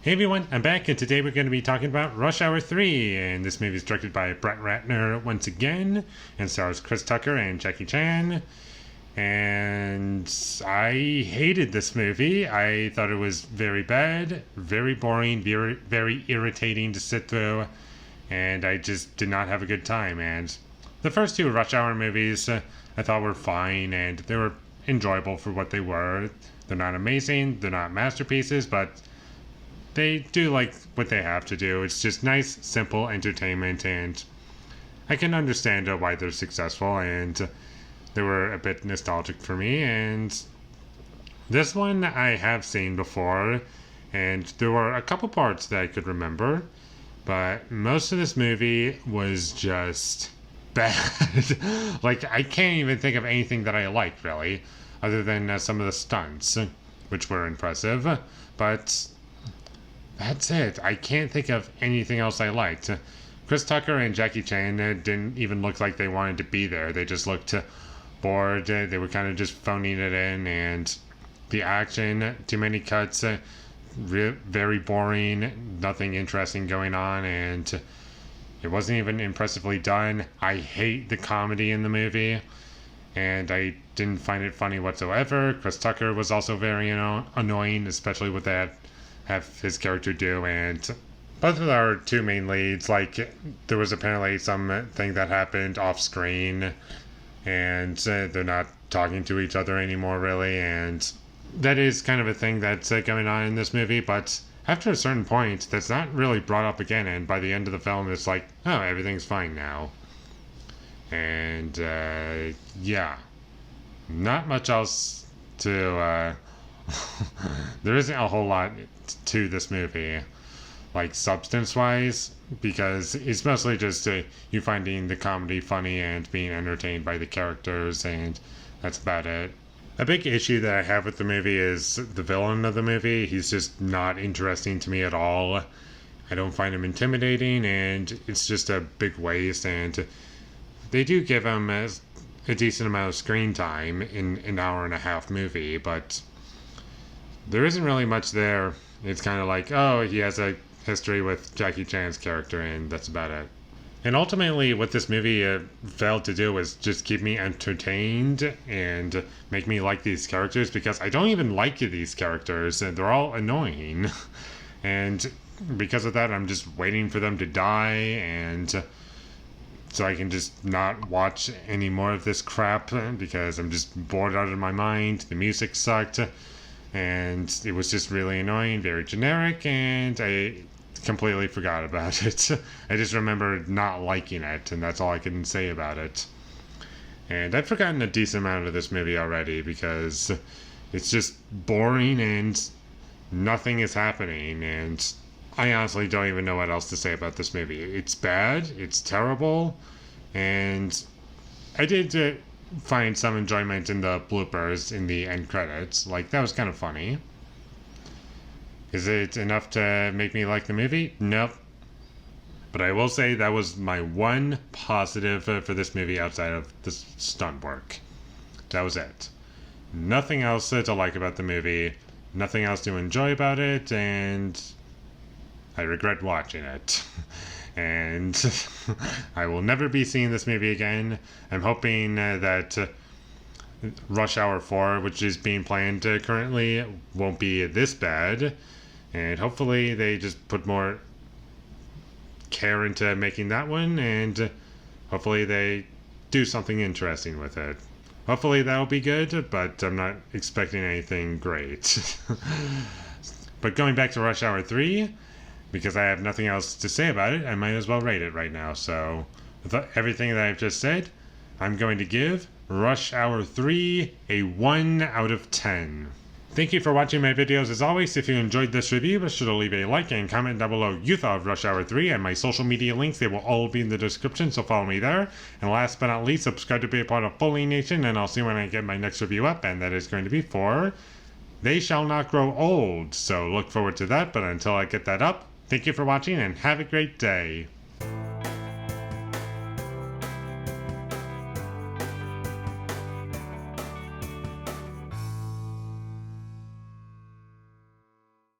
Hey everyone, I'm back, and today we're going to be talking about Rush Hour 3, and this movie is directed by Brett Ratner once again, and stars Chris Tucker and Jackie Chan, and I hated this movie. I thought it was very bad, very boring, very irritating to sit through, and I just did not have a good time, and the first two Rush Hour movies I thought were fine, and they were enjoyable for what they were. They're not amazing, they're not masterpieces, but they do like what they have to do. It's just nice, simple entertainment, and I can understand why they're successful, and they were a bit nostalgic for me. And this one I have seen before, and there were a couple parts that I could remember, but most of this movie was just bad. Like, I can't even think of anything that I liked, really, other than some of the stunts, which were impressive, but that's it. I can't think of anything else I liked. Chris Tucker and Jackie Chan didn't even look like they wanted to be there. They just looked bored. They were kind of just phoning it in, and the action, too many cuts, very boring, nothing interesting going on, and it wasn't even impressively done. I hate the comedy in the movie, and I didn't find it funny whatsoever. Chris Tucker was also very annoying, especially with that have his character do, and both of our two main leads, like, there was apparently something that happened off screen, and they're not talking to each other anymore, really, and that is kind of a thing that's going on in this movie, but after a certain point, that's not really brought up again, and by the end of the film, it's like, oh, everything's fine now. And, yeah. Not much else to, there isn't a whole lot to this movie, like substance-wise, because it's mostly just you finding the comedy funny and being entertained by the characters, and that's about it. A big issue that I have with the movie is the villain of the movie. He's just not interesting to me at all. I don't find him intimidating, and it's just a big waste, and they do give him a decent amount of screen time in an hour-and-a-half movie, but there isn't really much there. It's kind of like, oh, he has a history with Jackie Chan's character, and that's about it. And ultimately, what this movie failed to do was just keep me entertained and make me like these characters, because I don't even like these characters, and they're all annoying. And because of that, I'm just waiting for them to die, and so I can just not watch any more of this crap, because I'm just bored out of my mind. The music sucked, and it was just really annoying, very generic, and I completely forgot about it. I just remember not liking it, and that's all I can say about it. And I've forgotten a decent amount of this movie already, because it's just boring and nothing is happening, and I honestly don't even know what else to say about this movie. It's bad, it's terrible, and I did find some enjoyment in the bloopers in the end credits. Like, that was kind of funny. Is it enough to make me like the movie? Nope. But I will say that was my one positive for this movie outside of the stunt work. That was it. Nothing else to like about the movie, nothing else to enjoy about it, and I regret watching it. And I will never be seeing this movie again. I'm hoping that Rush Hour 4, which is being planned currently, won't be this bad. And hopefully they just put more care into making that one, and hopefully they do something interesting with it. Hopefully that'll be good, but I'm not expecting anything great. But going back to Rush Hour 3, because I have nothing else to say about it, I might as well rate it right now. So, with everything that I've just said, I'm going to give Rush Hour 3 a 1 out of 10. Thank you for watching my videos. As always, if you enjoyed this review, be sure to leave a like and comment down below you thought of Rush Hour 3, and my social media links, they will all be in the description, so follow me there. And last but not least, subscribe to be a part of Foley Nation, and I'll see when I get my next review up, and that is going to be for They Shall Not Grow Old. So look forward to that, but until I get that up, thank you for watching, and have a great day.